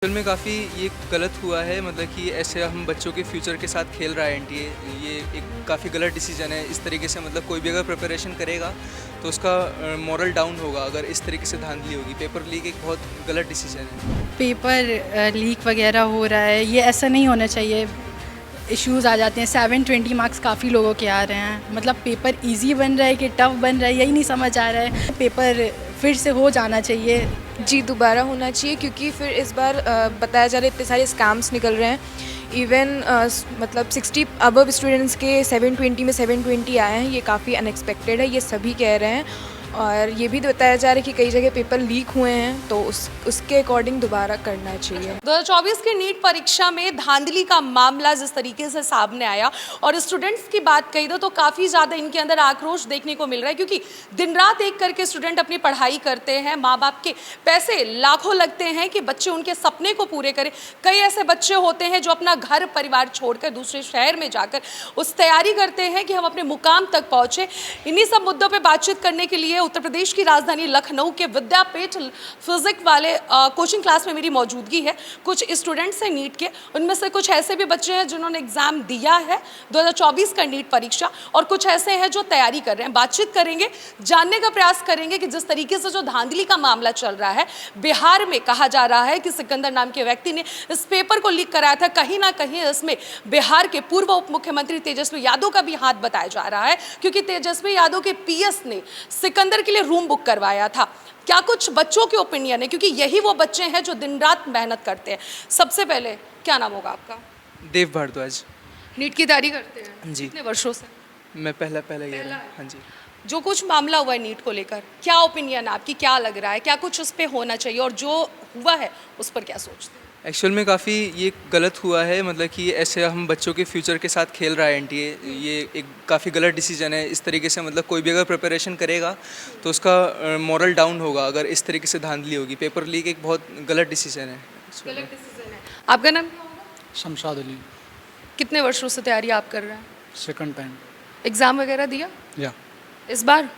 Actual में काफ़ी ये गलत हुआ है, मतलब कि ऐसे हम बच्चों के फ्यूचर के साथ खेल रहा है एनटीए। ये एक काफ़ी गलत डिसीजन है। इस तरीके से मतलब कोई भी अगर प्रिपरेशन करेगा तो उसका मॉरल डाउन होगा अगर इस तरीके से धांधली होगी। पेपर लीक एक बहुत गलत डिसीजन है। पेपर लीक वगैरह हो रहा है, ये ऐसा नहीं होना चाहिए। इश्यूज़ आ जाते हैं। 720 मार्क्स काफ़ी लोगों के आ रहे हैं। मतलब पेपर इजी बन रहा है कि टफ बन रहा है, यही नहीं समझ आ रहा है। पेपर फिर से हो जाना चाहिए। जी, दोबारा होना चाहिए क्योंकि फिर इस बार बताया जा रहा है इतने सारे स्कैम्स निकल रहे हैं। इवन मतलब 60 अबव स्टूडेंट्स के 720 में 720 आए हैं। ये काफ़ी अनएक्सपेक्टेड है, ये सभी कह रहे हैं। और ये भी बताया जा रहा है कि कई जगह पेपर लीक हुए हैं, तो उसके अकॉर्डिंग दोबारा करना चाहिए। 2024 की नीट परीक्षा में धांधली का मामला जिस तरीके से सामने आया और स्टूडेंट्स की बात कही तो काफ़ी ज़्यादा इनके अंदर आक्रोश देखने को मिल रहा है, क्योंकि दिन रात एक करके स्टूडेंट अपनी पढ़ाई करते हैं। माँ बाप के पैसे लाखों लगते हैं कि बच्चे उनके सपने को पूरे करें। कई ऐसे बच्चे होते हैं जो अपना घर परिवार छोड़कर दूसरे शहर में जाकर उस तैयारी करते हैं कि हम अपने मुकाम तक पहुँचे। इन्हीं सब मुद्दों पर बातचीत करने के लिए उत्तर प्रदेश की राजधानी लखनऊ के विद्यापीठ फिजिक्स वाले कोचिंग क्लास में मेरी मौजूदगी है। कुछ स्टूडेंट्स हैं नीट के, उनमें से कुछ ऐसे भी बच्चे हैं जिन्होंने एग्जाम दिया है 2024 का नीट परीक्षा, और कुछ ऐसे हैं जो तैयारी कर रहे हैं। बातचीत करेंगे, जानने का प्रयास करेंगे कि जिस तरीके से जो धांधली का मामला चल रहा है बिहार में, कहा जा रहा है कि सिकंदर नाम के व्यक्ति ने इस पेपर को लीक कराया था। कहीं ना कहीं इसमें बिहार के पूर्व उप मुख्यमंत्री तेजस्वी यादव का भी हाथ बताया जा रहा है, क्योंकि तेजस्वी यादव के पीएस ने सिकंदर के लिए रूम बुक करवाया था। क्या कुछ बच्चों के ओपिनियन है, क्योंकि यही वो बच्चे हैं जो दिन रात मेहनत करते हैं। सबसे पहले क्या नाम होगा आपका? देव भारद्वाज। नीट की तैयारी करते हैं जी। कितने वर्षों से? मैं पहला ईयर पहला है। है। हाँ जी। जो कुछ मामला हुआ है नीट को लेकर, क्या ओपिनियन है आपकी? क्या लग रहा है, क्या कुछ उस पर होना चाहिए, और जो हुआ है उस पर क्या सोचते हैं? एक्चुअल में काफ़ी ये गलत हुआ है, मतलब कि ऐसे हम बच्चों के फ्यूचर के साथ खेल रहा है एनटीए। ये एक काफ़ी गलत डिसीजन है। इस तरीके से मतलब कोई भी अगर प्रिपरेशन करेगा तो उसका मॉरल डाउन होगा अगर इस तरीके से धांधली होगी। पेपर लीक एक बहुत गलत डिसीजन है। गलत डिसीजन है। आपका नाम क्या होगा? शमशाद अली। कितने वर्षों से तैयारी आप कर रहे हैं? Second time. एग्जाम वगैरह दिया या इस बार?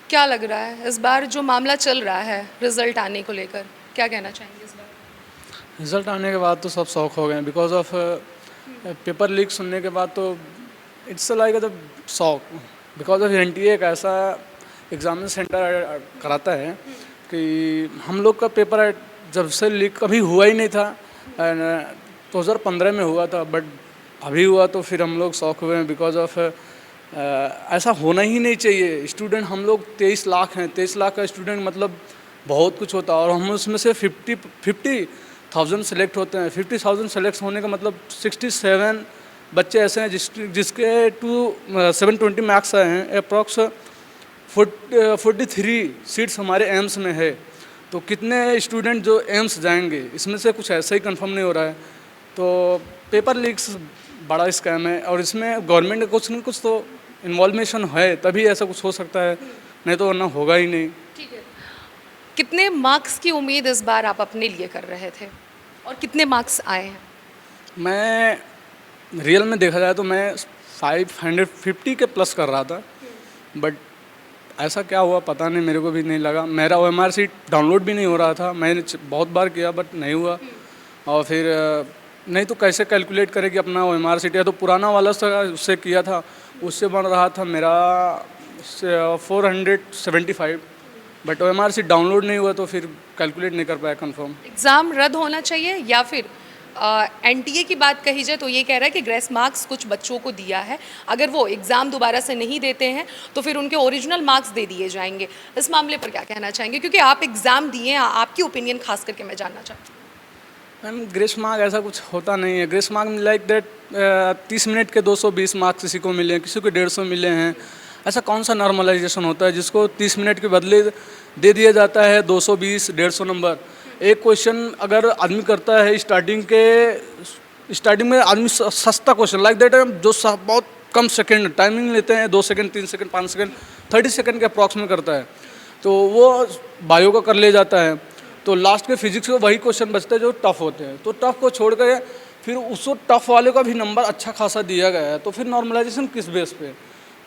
क्या लग रहा है इस बार जो मामला चल रहा है रिजल्ट आने को लेकर, क्या कहना चाहेंगे इस बार? रिज़ल्ट आने के बाद तो सब शौक हो गए बिकॉज ऑफ पेपर लीक सुनने के बाद। तो इट्स लाइक द शौक बिकॉज ऑफ एनटीए एक ऐसा एग्जामिनेशन सेंटर कराता है कि हम लोग का पेपर जब से लीक कभी हुआ ही नहीं था। 2015 में हुआ था, बट अभी हुआ तो फिर हम लोग शौक हुए हैं बिकॉज ऑफ ऐसा होना ही नहीं चाहिए। स्टूडेंट हम लोग 23 लाख हैं। 23 लाख का स्टूडेंट मतलब बहुत कुछ होता है, और हम उसमें से 50,000 सेलेक्ट होते हैं। 50,000 सेलेक्ट होने का मतलब 67 बच्चे ऐसे हैं जिसके 720 मार्क्स आए हैं। अप्रॉक्स 43 सीट्स हमारे एम्स में है। तो कितने स्टूडेंट जो एम्स जाएंगे, इसमें से कुछ ऐसा ही कंफर्म नहीं हो रहा है। तो पेपर लीक्स बड़ा स्कैम है, और इसमें गवर्नमेंट का कुछ न कुछ तो इन्वॉल्वेशन है, तभी ऐसा कुछ हो सकता है, नहीं तो वरना होगा ही नहीं। ठीक है। कितने मार्क्स की उम्मीद इस बार आप अपने लिए कर रहे थे, और कितने मार्क्स आए हैं? मैं रियल में देखा जाए तो मैं 550 के प्लस कर रहा था, बट ऐसा क्या हुआ पता नहीं, मेरे को भी नहीं लगा। मेरा OMR सीट डाउनलोड भी नहीं हो रहा था। मैंने बहुत बार किया बट नहीं हुआ। और फिर नहीं तो कैसे कैलकुलेट करें कि अपना OMR सीट, या तो पुराना वाला उससे किया था, उससे बन रहा था मेरा 475, बट OMR सीट डाउनलोड नहीं हुआ तो फिर कैलकुलेट नहीं कर पाया कंफर्म। एग्ज़ाम रद्द होना चाहिए, या फिर एनटीए की बात कही जाए तो ये कह रहा है कि ग्रेस मार्क्स कुछ बच्चों को दिया है, अगर वो एग्ज़ाम दोबारा से नहीं देते हैं तो फिर उनके ओरिजिनल मार्क्स दे दिए जाएंगे। इस मामले पर क्या कहना चाहेंगे, क्योंकि आप एग्ज़ाम दिए हैं, आपकी ओपिनियन खास करके मैं जानना चाहती हूँ। मैम ग्रेस मार्क ऐसा कुछ होता नहीं है। Grace mark like that 30 minute के 220 मार्क्स किसी को मिले हैं, किसी को 150 मिले हैं। ऐसा कौन सा नॉर्मलाइजेशन होता है जिसको 30 मिनट के बदले दे दिया जाता है 220 150 नंबर। एक क्वेश्चन अगर आदमी करता है स्टार्टिंग में आदमी सस्ता क्वेश्चन लाइक दैट जो बहुत कम सेकंड टाइमिंग लेते हैं, 2 सेकंड 3 सेकंड 5 सेकंड 30 सेकंड के अप्रॉक्स में करता है, तो वो बायो का कर ले जाता है। तो लास्ट के फिजिक्स में वही क्वेश्चन बचते हैं जो टफ होते हैं। तो टफ को छोड़ कर फिर उसको टफ वाले का भी नंबर अच्छा खासा दिया गया है, तो फिर नॉर्मलाइजेशन किस बेस पे?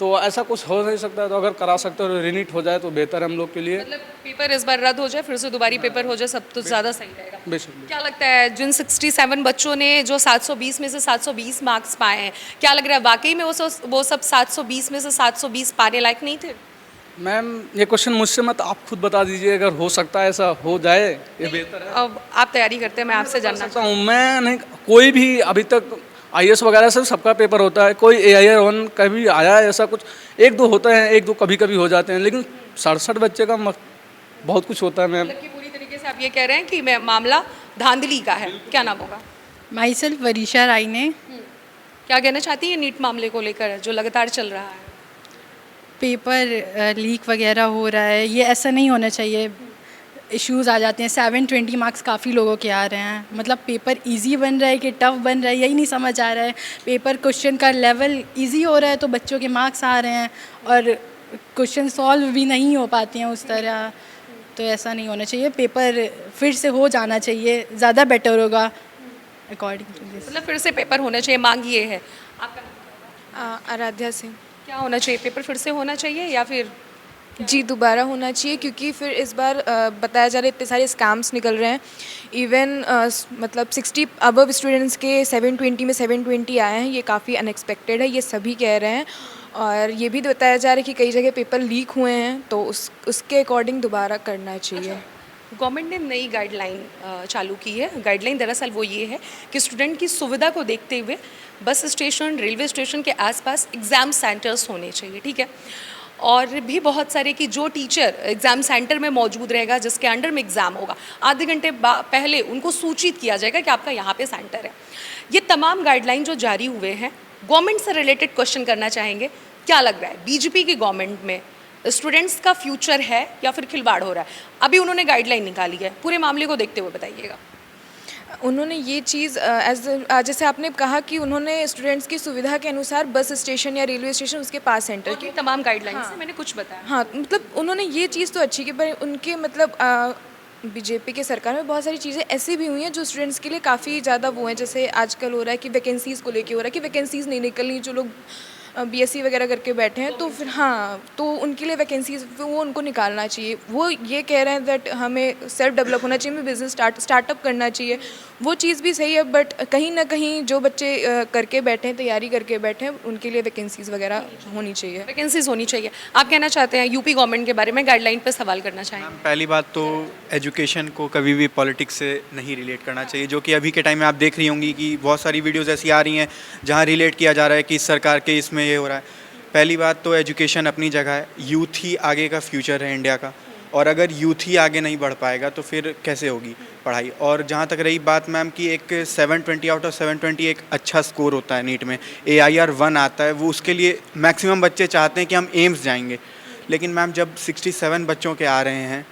तो ऐसा कुछ हो नहीं सकता है, तो अगर करा सकते हो रीनीट हो जाए तो बेहतर है हम लोग के लिए। मतलब पेपर इस बार रद्द हो जाए, फिर से दोबारा पेपर हो जाए, सब तो ज़्यादा सही रहेगा। बेशक। क्या लगता है जिन 67 बच्चों ने जो 720 में से 720 मार्क्स पाए हैं, क्या लग रहा है वाकई में वो सब 720 में से 720 पाने लायक नहीं थे? मैम ये क्वेश्चन मुझसे मत, आप खुद बता दीजिए, अगर हो सकता है ऐसा हो जाए ये बेहतर है। अब आप तैयारी करते हैं, मैं आपसे जानना सकता हूँ मैं नहीं, कोई भी अभी तक IAS वगैरह सब सबका पेपर होता है, कोई AIR-1 कभी आया है ऐसा कुछ, एक दो होते हैं, एक दो कभी कभी हो जाते हैं, लेकिन 67 बच्चे का बहुत कुछ होता है मैम। मतलब कि पूरी तरीके से आप ये कह रहे हैं कि मैं मामला धांधली का है। क्या नाम होगा? माई सेल्फ वरीशा राय ने। क्या कहना चाहती है नीट मामले को लेकर जो लगातार चल रहा है? पेपर लीक वगैरह हो रहा है, ये ऐसा नहीं होना चाहिए। इश्यूज आ जाते हैं, 720 मार्क्स काफ़ी लोगों के आ रहे हैं, मतलब पेपर इजी बन रहा है कि टफ बन रहा है यही नहीं समझ आ रहा है। पेपर क्वेश्चन का लेवल इजी हो रहा है तो बच्चों के मार्क्स आ रहे हैं और क्वेश्चन सॉल्व भी नहीं हो पाते हैं उस तरह, तो ऐसा नहीं होना चाहिए। पेपर फिर से हो जाना चाहिए, ज़्यादा बेटर होगा अकॉर्डिंग टू दिस। मतलब फिर से पेपर होना चाहिए, मांग ये है। आपका नाम? आराध्या सिंह। क्या होना चाहिए, पेपर फिर से होना चाहिए या फिर जी दोबारा होना चाहिए, क्योंकि फिर इस बार बताया जा रहा है इतने सारे स्कैम्स निकल रहे हैं। इवन मतलब 60 अबव स्टूडेंट्स के 720 में 720 आए हैं, ये काफ़ी अनएक्सपेक्टेड है, ये सभी कह रहे हैं। और ये भी बताया जा रहा है कि कई जगह पेपर लीक हुए हैं, तो उसके अकॉर्डिंग दोबारा करना चाहिए। गवर्नमेंट ने नई गाइडलाइन चालू की है। गाइडलाइन दरअसल वो ये है कि स्टूडेंट की सुविधा को देखते हुए बस स्टेशन, रेलवे स्टेशन के आसपास एग्ज़ाम सेंटर्स होने चाहिए, ठीक है। और भी बहुत सारे कि जो टीचर एग्ज़ाम सेंटर में मौजूद रहेगा, जिसके अंडर में एग्ज़ाम होगा, आधे घंटे पहले उनको सूचित किया जाएगा कि आपका यहाँ पे सेंटर है। ये तमाम गाइडलाइन जो जारी हुए हैं, गवर्नमेंट से रिलेटेड क्वेश्चन करना चाहेंगे। क्या लग रहा है बीजेपी की गवर्नमेंट में स्टूडेंट्स का फ्यूचर है या फिर खिलवाड़ हो रहा है? अभी उन्होंने गाइडलाइन निकाली है, पूरे मामले को देखते हुए बताइएगा। उन्होंने ये चीज़ जैसे आपने कहा कि उन्होंने स्टूडेंट्स की सुविधा के अनुसार बस स्टेशन या रेलवे स्टेशन उसके पास सेंटर की तमाम गाइडलाइंस से मैंने कुछ बताया। हाँ, मतलब उन्होंने ये चीज़ तो अच्छी की, पर उनके मतलब बीजेपी के सरकार में बहुत सारी चीज़ें ऐसी भी हुई हैं जो स्टूडेंट्स के लिए काफ़ी ज़्यादा वो हैं। जैसे आजकल हो रहा है कि वैकेंसीज़ को लेके हो रहा है कि वैकेंसीज़ नहीं निकलनी, जो लोग BSc वगैरह करके बैठे हैं, तो फिर हाँ, तो उनके लिए वैकेंसीज वो उनको निकालना चाहिए। वो ये कह रहे हैं दैट हमें सेल्फ डेवलप होना चाहिए, हमें बिज़नेस स्टार्टअप करना चाहिए, वो चीज़ भी सही है। बट कहीं ना कहीं जो बच्चे करके बैठे हैं, तैयारी करके बैठे हैं, उनके लिए वैकेंसीज़ वगैरह होनी चाहिए। वैकेंसीज होनी चाहिए। आप कहना चाहते हैं यूपी गवर्नमेंट के बारे में गाइडलाइन पर सवाल करना चाहेंगे? पहली बात तो एजुकेशन को कभी भी पॉलिटिक्स से नहीं रिलेट करना चाहिए, जो कि अभी के टाइम में आप देख रही होंगी कि बहुत सारी वीडियोज़ ऐसी आ रही हैं जहाँ रिलेट किया जा रहा है कि इस सरकार के इसमें ये हो रहा है। पहली बात तो एजुकेशन अपनी जगह है, यूथ ही आगे का फ्यूचर है इंडिया का, और अगर यूथ ही आगे नहीं बढ़ पाएगा तो फिर कैसे होगी पढ़ाई। और जहाँ तक रही बात मैम कि एक 720 आउट ऑफ 720 एक अच्छा स्कोर होता है नीट में, AIR-1 आता है, वो उसके लिए मैक्सिमम बच्चे चाहते हैं कि हम एम्स जाएंगे। लेकिन मैम जब 67 बच्चों के आ रहे हैं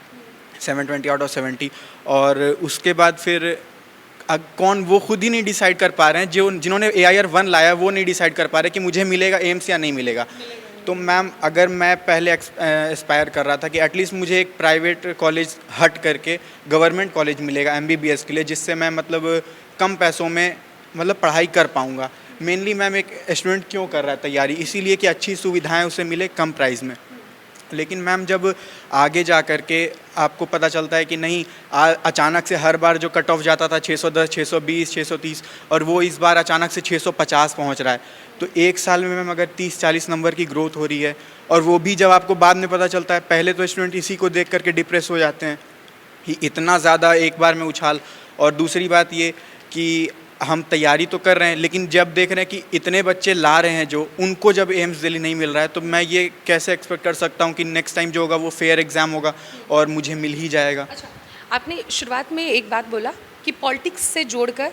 720 आउट ऑफ 70, और उसके बाद फिर कौन, वो खुद ही नहीं डिसाइड कर पा रहे हैं, जो जिन्होंने AIR-1 लाया वो नहीं डिसाइड कर पा रहे कि मुझे मिलेगा एम्स या नहीं मिलेगा। तो मैम अगर मैं पहले एस्पायर कर रहा था कि एटलीस्ट मुझे एक प्राइवेट कॉलेज हट करके गवर्नमेंट कॉलेज मिलेगा MBBS के लिए, जिससे मैं मतलब कम पैसों में मतलब पढ़ाई कर पाऊँगा। मेनली मैम एक स्टूडेंट क्यों कर रहा है तैयारी, इसीलिए कि अच्छी सुविधाएँ उसे मिले कम प्राइस में। लेकिन मैम जब आगे जा कर के आपको पता चलता है कि नहीं, अचानक से हर बार जो कट ऑफ जाता था 610, 620, 630, और वो इस बार अचानक से 650 पहुंच रहा है, तो एक साल में मैम अगर 30-40 नंबर की ग्रोथ हो रही है, और वो भी जब आपको बाद में पता चलता है, पहले तो स्टूडेंट इसी को देख करके डिप्रेस हो जाते हैं कि इतना ज़्यादा एक बार में उछाल। और दूसरी बात ये कि हम तैयारी तो कर रहे हैं, लेकिन जब देख रहे हैं कि इतने बच्चे ला रहे हैं जो उनको जब एम्स दिल्ली नहीं मिल रहा है, तो मैं ये कैसे एक्सपेक्ट कर सकता हूँ कि नेक्स्ट टाइम जो होगा वो फेयर एग्ज़ाम होगा और मुझे मिल ही जाएगा। अच्छा, आपने शुरुआत में एक बात बोला कि पॉलिटिक्स से जोड़कर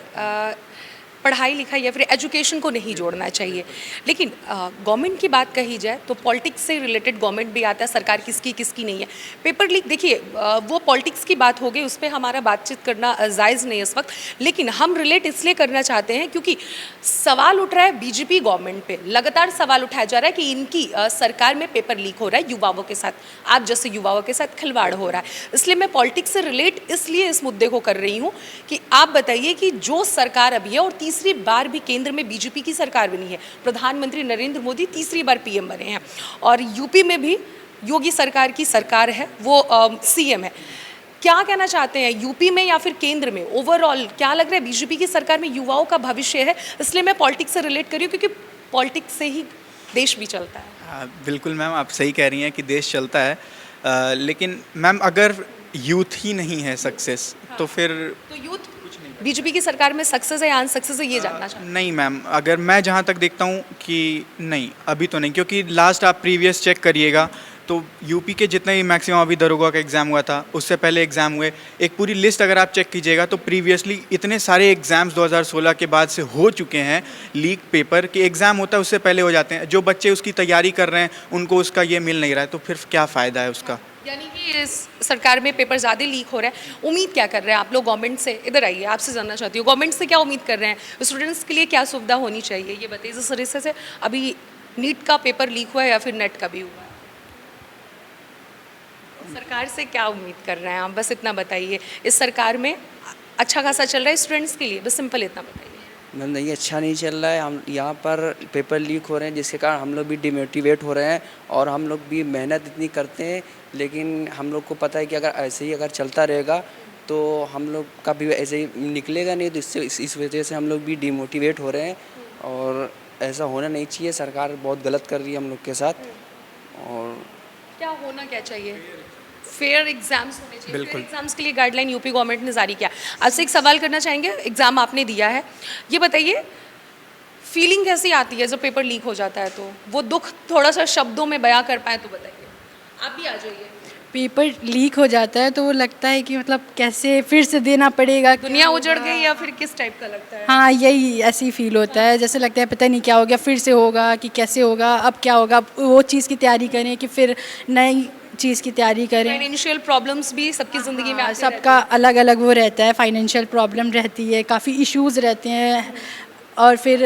पढ़ाई लिखाई या फिर एजुकेशन को नहीं जोड़ना चाहिए, लेकिन गवर्नमेंट की बात कही जाए तो पॉलिटिक्स से रिलेटेड गवर्नमेंट भी आता है, सरकार किसकी किसकी नहीं है। पेपर लीक देखिए, वो पॉलिटिक्स की बात हो गई, उस पर हमारा बातचीत करना जायज़ नहीं है इस वक्त, लेकिन हम रिलेट इसलिए करना चाहते हैं क्योंकि सवाल उठ रहा है बीजेपी गवर्नमेंट पे, लगातार सवाल उठाया जा रहा है कि इनकी सरकार में पेपर लीक हो रहा है, युवाओं के साथ, आप जैसे युवाओं के साथ खिलवाड़ हो रहा है। इसलिए मैं पॉलिटिक्स से रिलेट इसलिए इस मुद्दे को कर रही हूँ कि आप बताइए कि जो सरकार अभी है, और तीसरी बार भी केंद्र में बीजेपी की सरकार बनी है, प्रधानमंत्री नरेंद्र मोदी तीसरी बार पीएम बने हैं, और यूपी में भी योगी सरकार की सरकार है, वो सीएम है। क्या कहना चाहते हैं यूपी में या फिर केंद्र में ओवरऑल क्या लग रहा है? बीजेपी की सरकार में युवाओं का भविष्य है, इसलिए मैं पॉलिटिक्स से रिलेट कर रही हूँ, क्योंकि पॉलिटिक्स से ही देश भी चलता है। बिल्कुल मैम, आप सही कह रही हैं कि देश चलता है, लेकिन मैम अगर यूथ ही नहीं है सक्सेस तो फिर तो यूथ बीजेपी की सरकार में सक्सेस है या अनसक्सेस है, ये जानना चाहते नहीं मैम, अगर मैं जहाँ तक देखता हूँ कि नहीं, अभी तो नहीं, क्योंकि लास्ट आप प्रीवियस चेक करिएगा तो यूपी के जितने भी मैक्सिमम अभी दरोगा का एग्ज़ाम हुआ था, उससे पहले एग्ज़ाम हुए, एक पूरी लिस्ट अगर आप चेक कीजिएगा तो प्रीवियसली इतने सारे एग्ज़ाम्स 2016 के बाद से हो चुके हैं लीक पेपर कि एग्ज़ाम होता है उससे पहले हो जाते हैं। जो बच्चे उसकी तैयारी कर रहे हैं उनको उसका ये मिल नहीं रहा है, तो फिर क्या फ़ायदा है उसका। यानी कि इस सरकार में पेपर ज़्यादा लीक हो रहा है। उम्मीद क्या कर रहे हैं आप लोग गवर्नमेंट से? इधर आइए, आपसे जानना चाहती हूँ, गवर्नमेंट से क्या उम्मीद कर रहे हैं? स्टूडेंट्स के लिए क्या सुविधा होनी चाहिए, ये बताइए। जिस तरीके से अभी नीट का पेपर लीक हुआ है या फिर नेट का भी हुआ है, सरकार से क्या उम्मीद कर रहे हैं आप? बस इतना बताइए। इस सरकार में अच्छा खासा चल रहा है स्टूडेंट्स के लिए, बस सिंपल इतना बताइए। मैम नहीं, अच्छा नहीं चल रहा है। हम यहाँ पर पेपर लीक हो रहे हैं जिसके कारण हम लोग भी डिमोटिवेट हो रहे हैं, और हम लोग भी मेहनत इतनी करते हैं, लेकिन हम लोग को पता है कि अगर ऐसे ही अगर चलता रहेगा तो हम लोग का भी ऐसे ही निकलेगा नहीं, तो इस वजह से हम लोग भी डिमोटिवेट हो रहे हैं, और ऐसा होना नहीं चाहिए। सरकार बहुत गलत कर रही है हम लोग के साथ। और क्या होना क्या चाहिए? फेयर एग्जाम्स होने चाहिए। बिल्कुल। फेयर एग्जाम्स के लिए गाइडलाइन यूपी गवर्नमेंट ने जारी किया। आपसे एक सवाल करना चाहेंगे, एग्जाम आपने दिया है, ये बताइए फीलिंग कैसी आती है जब पेपर लीक हो जाता है? तो वो दुख थोड़ा सा शब्दों में बयां कर पाए तो बताइए। आप भी आ जाइए। पेपर लीक हो जाता है तो वो लगता है कि मतलब कैसे फिर से देना पड़ेगा, दुनिया उजड़ गई या फिर किस टाइप का लगता है? हाँ यही ऐसे ही फील होता है, जैसे लगता है पता नहीं क्या हो गया, फिर से होगा कि कैसे होगा, अब क्या होगा, अब वो चीज़ की तैयारी करें कि फिर नई चीज़ की तैयारी करें। फाइनेंशियल प्रॉब्लम्स भी सबकी ज़िंदगी में हाँ, आते रहते हैं। सबका अलग अलग वो रहता है, फाइनेंशियल प्रॉब्लम रहती है, काफ़ी इश्यूज रहते हैं, और फिर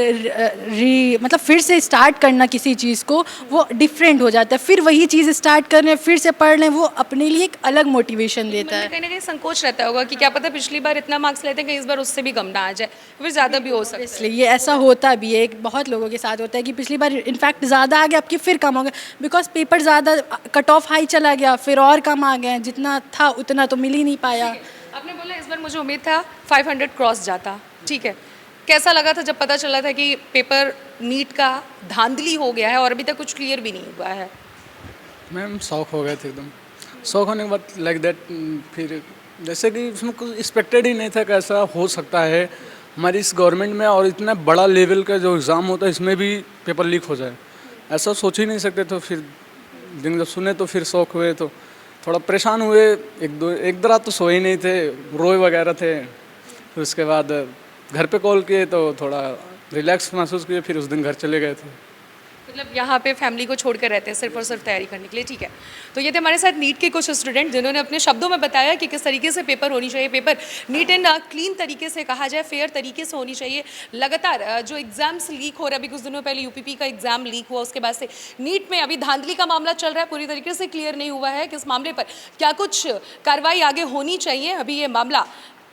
मतलब फिर से स्टार्ट करना किसी चीज़ को वो डिफरेंट हो जाता है, फिर वही चीज़ स्टार्ट कर रहे हैं, फिर से पढ़ रहे हैं, वो अपने लिए एक अलग मोटिवेशन देता है। कहीं ना कहीं संकोच रहता होगा कि क्या पता पिछली बार इतना मार्क्स लेते हैं कि इस बार उससे भी कम ना आ जाए, फिर ज़्यादा भी हो सकता है। इसलिए ये ऐसा होता भी है, बहुत लोगों के साथ होता है कि पिछली बार इनफैक्ट ज़्यादा आ गया, अब की फिर कम हो गया, बिकॉज पेपर ज़्यादा कट ऑफ हाई चला गया, फिर और कम आ गए, जितना था उतना तो मिल ही नहीं पाया। आपने बोला इस बार मुझे उम्मीद था 500 क्रॉस जाता, ठीक है, कैसा लगा था जब पता चला था कि पेपर नीट का धांधली हो गया है और अभी तक कुछ क्लियर भी नहीं हुआ है? मैम शौक हो गए थे एकदम। शौक होने के बाद लाइक दैट, फिर जैसे कि उसमें कुछ एक्सपेक्टेड ही नहीं था कि ऐसा हो सकता है हमारी इस गवर्नमेंट में, और इतना बड़ा लेवल का जो एग्ज़ाम होता है इसमें भी पेपर लीक हो जाए, ऐसा सोच ही नहीं सकते। तो फिर दिन जब सुने तो फिर शौक हुए, तो थोड़ा परेशान हुए, एक रात तो सोए ही नहीं थे, रोए वगैरह थे। फिर उसके बाद घर पे कॉल किए तो थोड़ा रिलैक्स महसूस किए, फिर उस दिन घर चले गए थे। मतलब यहाँ पे फैमिली को छोड़ कर रहते हैं सिर्फ और सिर्फ तैयारी करने के लिए, ठीक है। तो ये थे हमारे साथ नीट के कुछ स्टूडेंट जिन्होंने अपने शब्दों में बताया कि किस तरीके से पेपर होनी चाहिए, पेपर नीट एंड क्लीन तरीके से कहा जाए, फेयर तरीके से होनी चाहिए। लगातार जो एग्जाम्स लीक हो रहा है, अभी कुछ दिनों पहले यूपीपी का एग्जाम लीक हुआ, उसके बाद से नीट में अभी धांधली का मामला चल रहा है, पूरी तरीके से क्लियर नहीं हुआ है कि इस मामले पर क्या कुछ कार्रवाई आगे होनी चाहिए। अभी ये मामला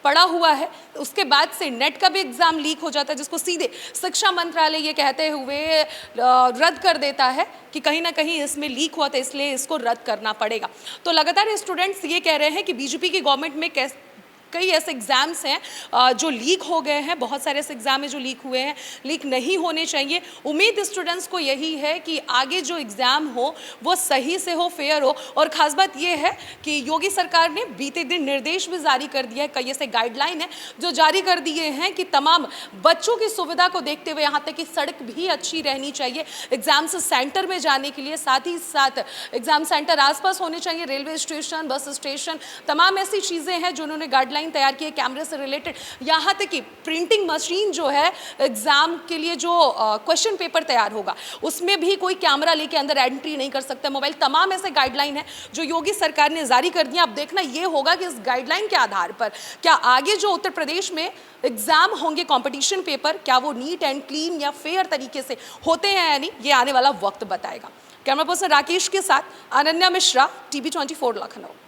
पड़ा हुआ है, उसके बाद से नेट का भी एग्जाम लीक हो जाता है, जिसको सीधे शिक्षा मंत्रालय ये कहते हुए रद्द कर देता है कि कहीं ना कहीं इसमें लीक हुआ था, इसलिए इसको रद्द करना पड़ेगा। तो लगातार स्टूडेंट्स ये कह रहे हैं कि बीजेपी की गवर्नमेंट में कई ऐसे एग्ज़ाम्स हैं जो लीक हो गए हैं, बहुत सारे ऐसे एग्ज़ाम हैं जो लीक हुए हैं, लीक नहीं होने चाहिए। उम्मीद स्टूडेंट्स को यही है कि आगे जो एग्ज़ाम हो वो सही से हो, फेयर हो। और ख़ास बात ये है कि योगी सरकार ने बीते दिन निर्देश भी जारी कर दिया है, कई ऐसे गाइडलाइन है जो जारी कर दिए हैं कि तमाम बच्चों की सुविधा को देखते हुए, यहाँ तक कि सड़क भी अच्छी रहनी चाहिए एग्ज़ाम्स सेंटर में जाने के लिए, साथ ही साथ एग्ज़ाम सेंटर आसपास होने चाहिए, रेलवे स्टेशन, बस स्टेशन, तमाम ऐसी चीज़ें हैं जो उन्होंने गाइडलाइन तैयार की है कैमरे से रिलेटेड। यहाँ तक कि प्रिंटिंग मशीन जो है एग्जाम के लिए जो क्वेश्चन पेपर तैयार होगा उसमें भी कोई कैमरा लेके अंदर एंट्री नहीं कर सकता, मोबाइल, तमाम ऐसे गाइडलाइन है जो योगी सरकार ने जारी कर दिया। अब देखना ये होगा कि इस गाइडलाइन के आधार पर क्या आगे जो उत्तर प्रदेश में एग्जाम होंगे कॉम्पिटिशन पेपर, क्या वो नीट एंड क्लीन या फेयर तरीके से होते हैं या नहीं, ये आने वाला वक्त बताएगा। कैमरा पर्सन राकेश के साथ अनन्या मिश्रा, TV24 लखनऊ।